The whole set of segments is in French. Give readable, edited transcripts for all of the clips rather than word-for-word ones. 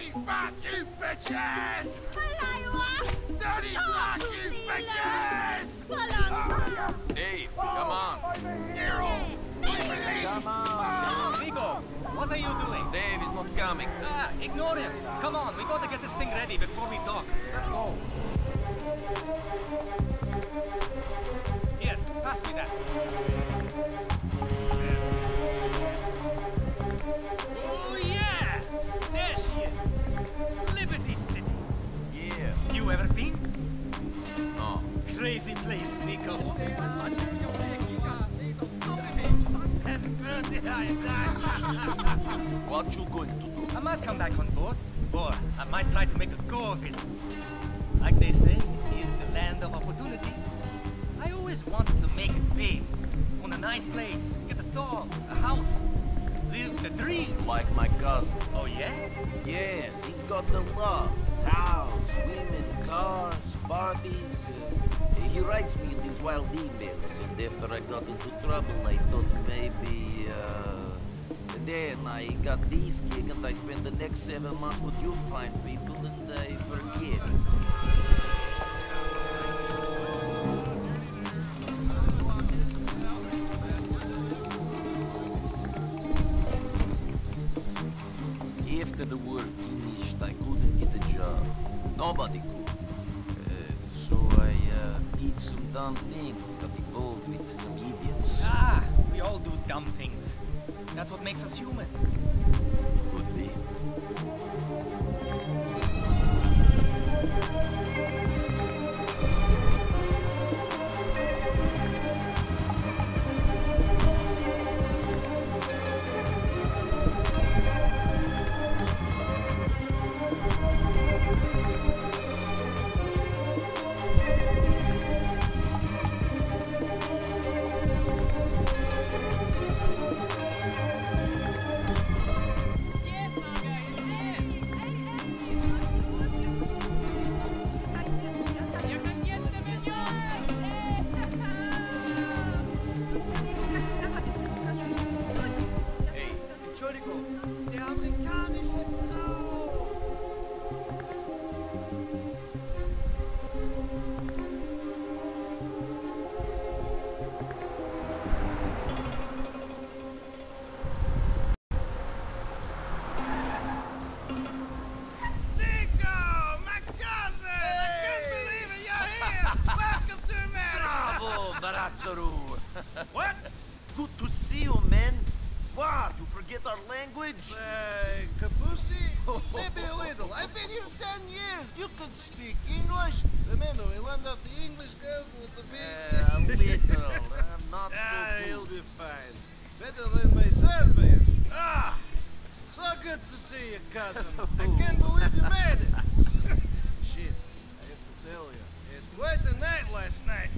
Dirty fuck, you bitches! Dirty fuck, you bitches! Dave, come on. Come on. Vigo, what are you doing? Dave is not coming. Ah, ignore him. Come on, we gotta get this thing ready before we dock. Let's go. Here, pass me that. Oh yeah! There she is. Liberty City. Yeah. You ever been? No. Crazy place, Nico. What you going to do? I might come back on board, or I might try to make a go of it. Like they say, it is the land of opportunity. I always wanted to make it big. Own a nice place, get a dog, a house. Live the dream. Like my cousin. Oh yeah? Yes, he's got the love. House, women, cars, parties. He writes me these wild emails, and after I got into trouble, I thought maybe, then I got this gig, and I spent the next 7 months with you fine people, and I forget. After the war finished, I couldn't get a job. Nobody could. So I did some dumb things, got involved with some idiots. Ah, we all do dumb things. That's what makes us human. Could be. What? Good to see you, man. What? You forget our language? Kafusi? Maybe a little. I've been here 10 years. You can speak English. Remember, we learned off the English girls with the big... A little. I'm not so He'll good. be fine. Better than my Serbian. Ah! So good to see you, cousin. I can't believe you made it. Shit, I have to tell you. It's quite a night last night.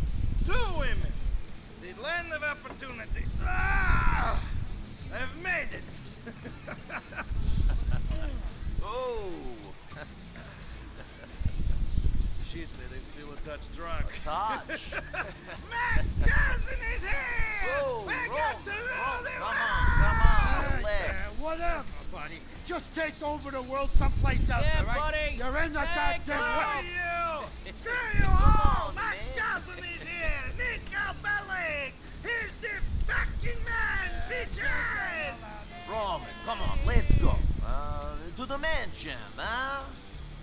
2 women. The land of opportunity. Ah! I've made it. Oh! Shit, man, I'm still a touch drunk. Touch! My cousin is here! Oh, we Rome, got to rule the come world! on, relax. Whatever, buddy. Just take over the world someplace else, Yeah, all right? buddy. You're in the Take goddamn Screw way. you! Screw you Come all! on, My man. cousin is here! Nico Bellic! He's the fucking man, bitches! Roman, come on, let's go. To the mansion, huh?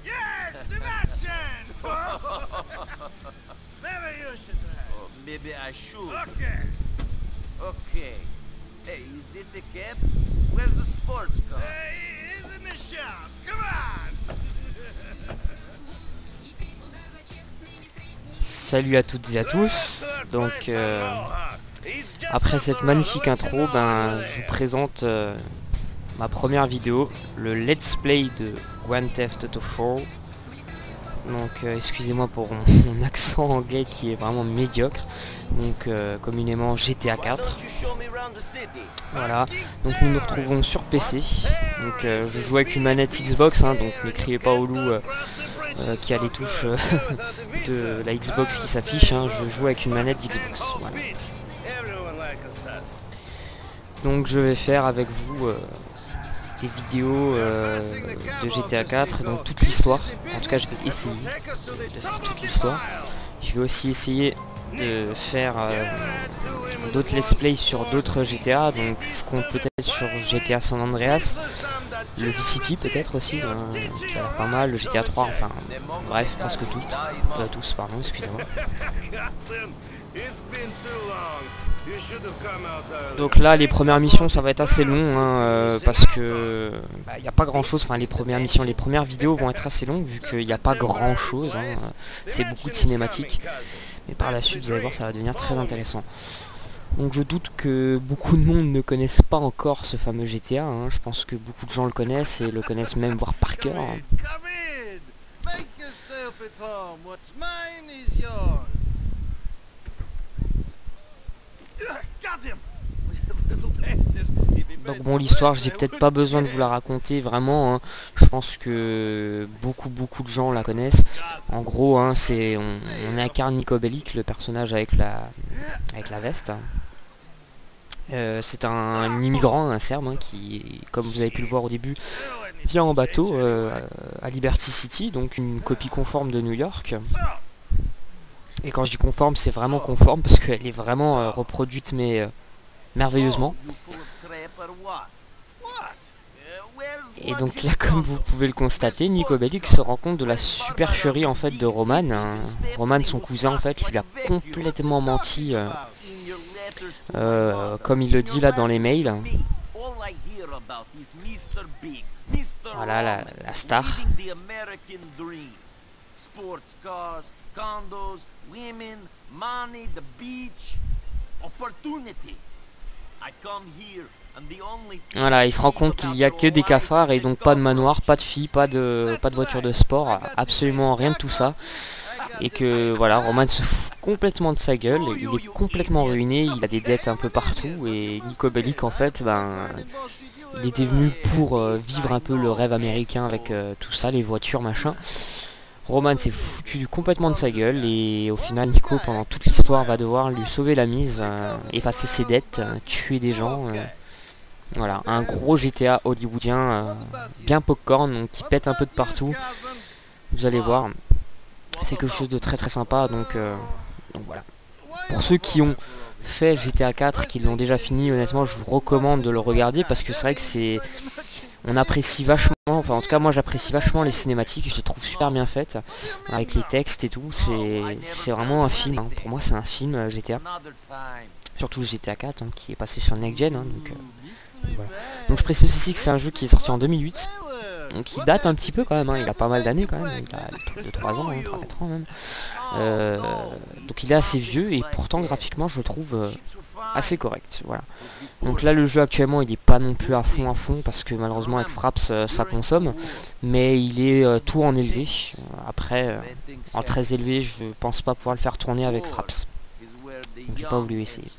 Yes, the mansion! Maybe you should drive. Oh, maybe I should. Okay. Okay. Hey, is this a cab? Where's the sports car? He's in the shop. Come on! Salut à toutes et à tous. Donc après cette magnifique intro, je vous présente ma première vidéo, le let's play de Grand Theft Auto 4. Donc excusez-moi pour mon accent anglais qui est vraiment médiocre. Donc communément GTA 4. Voilà, donc nous nous retrouvons sur PC. Donc je joue avec une manette Xbox, hein, donc ne criez pas au loup qui a les touches de la Xbox qui s'affichent, hein. Je joue avec une manette Xbox. Voilà. Donc je vais faire avec vous des vidéos de GTA 4, donc toute l'histoire. En tout cas, je vais essayer de faire toute l'histoire. Je vais aussi essayer de faire d'autres let's play sur d'autres GTA, donc je compte peut-être sur GTA San Andreas, le Vice City peut-être aussi, qui a l'air pas mal, le GTA 3, enfin bref, presque tous, pardon, excusez-moi. Donc là, les premières missions, ça va être assez long, hein, parce que il n'y a pas grand chose, enfin les premières missions, les premières vidéos vont être assez longues, vu qu'il n'y a pas grand chose, hein, c'est beaucoup de cinématiques, mais par la suite, vous allez voir, ça va devenir très intéressant. Donc je doute que beaucoup de monde ne connaissent pas encore ce fameux GTA, hein. Je pense que beaucoup de gens le connaissent et le connaissent même voire par cœur. Donc bon, l'histoire, j'ai peut-être pas besoin de vous la raconter vraiment, hein. Je pense que beaucoup de gens la connaissent. En gros, hein, on incarne Niko Bellic, le personnage avec la veste. C'est un immigrant, un Serbe, hein, qui, comme vous avez pu le voir au début, vient en bateau à Liberty City, donc une copie conforme de New York. Et quand je dis conforme, c'est vraiment conforme parce qu'elle est vraiment reproduite, mais merveilleusement. Et donc là, comme vous pouvez le constater, Niko Bellic se rend compte de la supercherie en fait de Roman. Roman, son cousin, en fait, lui a complètement menti, comme il le dit là dans les mails. Voilà la star. Voilà, il se rend compte qu'il n'y a que des cafards et donc pas de manoir, pas de filles, pas de voiture de sport, absolument rien de tout ça. Et que voilà, Roman se fout complètement de sa gueule, il est complètement ruiné, il a des dettes un peu partout et Niko Bellic en fait, il était venu pour vivre un peu le rêve américain avec tout ça, les voitures, machin. Roman s'est foutu complètement de sa gueule et au final Niko pendant toute l'histoire va devoir lui sauver la mise, effacer ses dettes, tuer des gens. Voilà, un gros GTA hollywoodien bien popcorn, donc qui pète un peu de partout. Vous allez voir, c'est quelque chose de très sympa, donc voilà. Pour ceux qui ont fait GTA 4, qui l'ont déjà fini, honnêtement je vous recommande de le regarder parce que c'est vrai que on apprécie vachement, enfin en tout cas moi j'apprécie vachement les cinématiques, je les trouve super bien faites, avec les textes et tout, c'est vraiment un film, hein. Pour moi c'est un film GTA, surtout GTA 4 hein, qui est passé sur Next Gen, hein, donc voilà. Donc je précise aussi que c'est un jeu qui est sorti en 2008, donc il date un petit peu quand même, hein. Il a pas mal d'années quand même, il a 2-3 ans, hein, 3-4 ans même, donc il est assez vieux et pourtant graphiquement je le trouve assez correct, voilà. Donc là le jeu actuellement il est pas non plus à fond parce que malheureusement avec Fraps ça consomme, mais il est tout en élevé. Après en très élevé je pense pas pouvoir le faire tourner avec Fraps, donc j'ai pas voulu essayer.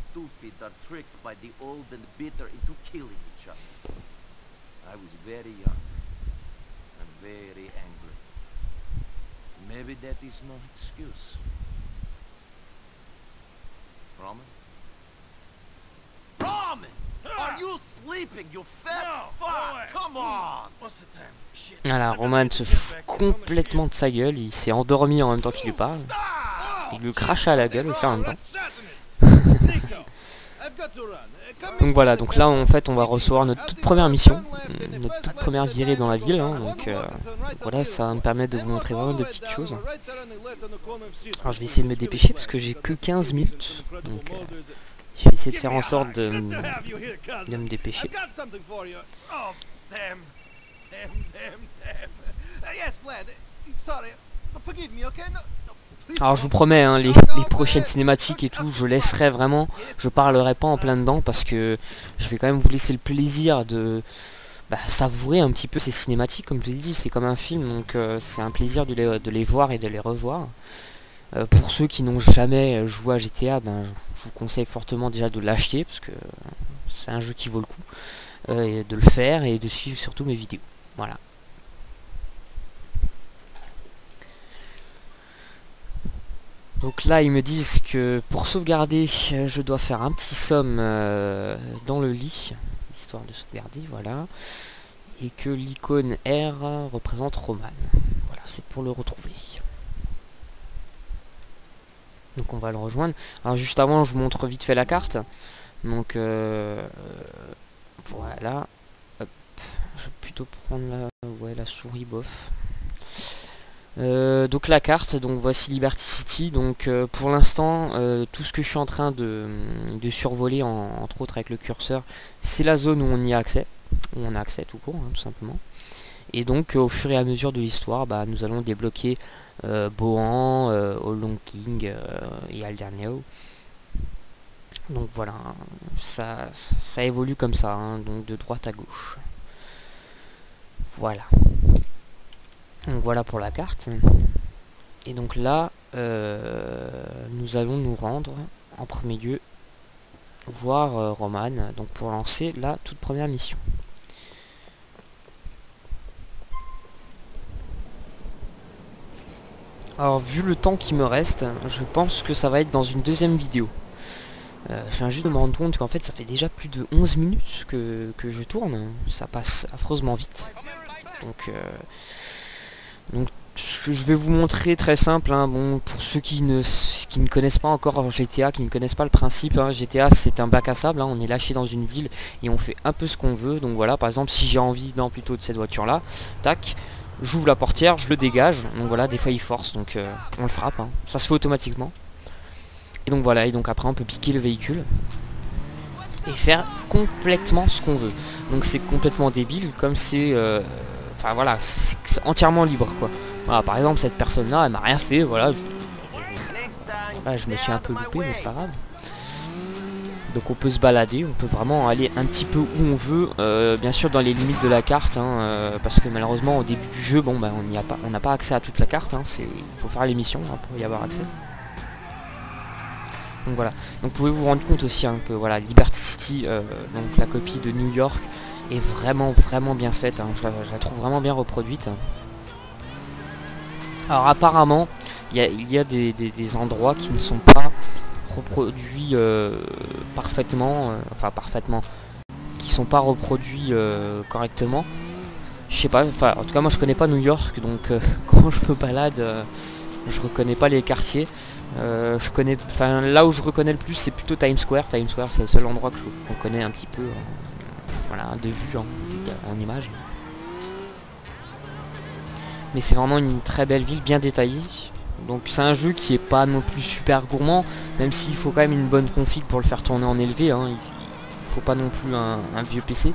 Voilà, Roman se fout complètement de sa gueule, il s'est endormi en même temps qu'il lui parle. Il lui crache à la gueule aussi en même temps. Donc voilà, donc là en fait on va recevoir notre toute première mission, notre toute première virée dans la ville, hein, donc voilà, ça va me permettre de vous montrer vraiment de petites choses. Alors je vais essayer de me dépêcher parce que j'ai que 15 minutes, donc je vais essayer de faire en sorte de me dépêcher. Alors je vous promets, hein, les prochaines cinématiques et tout, je laisserai vraiment, je parlerai pas en plein dedans parce que je vais quand même vous laisser le plaisir de savourer un petit peu ces cinématiques. Comme je vous ai dit, c'est comme un film, donc c'est un plaisir de les voir et de les revoir. Pour ceux qui n'ont jamais joué à GTA, je vous conseille fortement déjà de l'acheter parce que c'est un jeu qui vaut le coup, et de le faire et de suivre surtout mes vidéos. Voilà. Donc là ils me disent que pour sauvegarder je dois faire un petit somme dans le lit, histoire de sauvegarder, voilà. et que l'icône R représente Roman. Voilà, c'est pour le retrouver. Donc on va le rejoindre. Alors juste avant, je vous montre vite fait la carte. Donc voilà. Hop. Je vais plutôt prendre la souris bof. Donc la carte, donc voici Liberty City. Donc pour l'instant, tout ce que je suis en train de survoler, entre autres avec le curseur, c'est la zone où on y a accès. Où on a accès tout court, hein, tout simplement. Et donc au fur et à mesure de l'histoire, bah, nous allons débloquer Bohan, Oolong King et Alderney. Donc voilà, ça évolue comme ça, hein, donc de droite à gauche. Voilà. Donc voilà pour la carte. Et donc là, nous allons nous rendre en premier lieu voir Roman, donc pour lancer la toute première mission. Alors vu le temps qui me reste, je pense que ça va être dans une deuxième vidéo. Je viens juste de me rendre compte qu'en fait ça fait déjà plus de 11 minutes que je tourne. Ça passe affreusement vite. Donc ce que je vais vous montrer très simple, hein, bon, pour ceux qui ne connaissent pas encore GTA, qui ne connaissent pas le principe, hein, GTA c'est un bac à sable, hein, on est lâché dans une ville et on fait un peu ce qu'on veut. Donc voilà, par exemple si j'ai envie plutôt de cette voiture là, tac, j'ouvre la portière, je le dégage, donc voilà, des fois il force, donc on le frappe, hein, ça se fait automatiquement. Et donc voilà, et donc après on peut piquer le véhicule et faire complètement ce qu'on veut. Donc c'est complètement débile, comme c'est... Enfin voilà, c'est entièrement libre quoi. Voilà, par exemple cette personne là, elle m'a rien fait, voilà. Je me suis un peu loupé, mais c'est pas grave. Donc on peut se balader, on peut vraiment aller un petit peu où on veut, bien sûr dans les limites de la carte, hein, parce que malheureusement au début du jeu, bon bah on n'a pas accès à toute la carte, hein, il faut faire les missions hein, pour y avoir accès. Donc voilà, donc vous pouvez vous rendre compte aussi hein, que voilà, Liberty City, donc la copie de New York, est vraiment bien faite, hein. Je la trouve vraiment bien reproduite. Alors apparemment il y a des endroits qui ne sont pas reproduits parfaitement, qui sont pas reproduits correctement. Je sais pas, enfin en tout cas moi je connais pas New York, donc quand je me balade je reconnais pas les quartiers. Je connais, enfin là où je reconnais le plus c'est plutôt Times Square. Times Square c'est le seul endroit qu'on connaît un petit peu, voilà, de vue en image. Mais c'est vraiment une très belle ville, bien détaillée. Donc c'est un jeu qui est pas non plus super gourmand, même s'il faut quand même une bonne config pour le faire tourner en élevé, hein. Il faut pas non plus un vieux PC,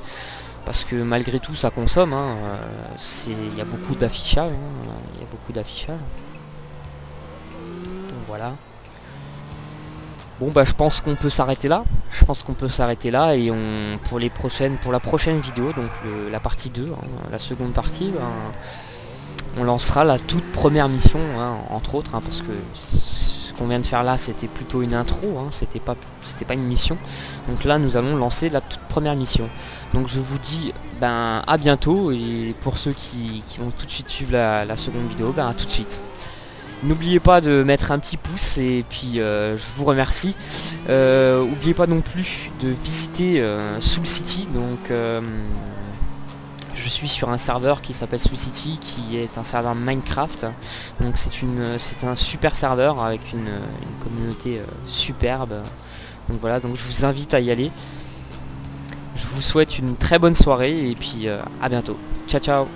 parce que malgré tout ça consomme, hein. Il y a beaucoup d'affichage, hein. Il y a beaucoup d'affichage. Donc voilà. Bon bah je pense qu'on peut s'arrêter là. Et pour la prochaine vidéo, donc la partie 2, hein, la seconde partie, on lancera la toute première mission, hein, entre autres, hein, parce que ce qu'on vient de faire là c'était plutôt une intro, hein, c'était pas une mission. Donc là nous allons lancer la toute première mission. Donc je vous dis à bientôt, et pour ceux qui vont tout de suite suivre la seconde vidéo, à tout de suite. N'oubliez pas de mettre un petit pouce, et puis je vous remercie. N'oubliez pas non plus de visiter Soul City. Donc je suis sur un serveur qui s'appelle Soul City, qui est un serveur Minecraft. Donc c'est un super serveur avec une communauté superbe. Donc voilà, donc je vous invite à y aller. Je vous souhaite une très bonne soirée, et puis à bientôt. Ciao ciao.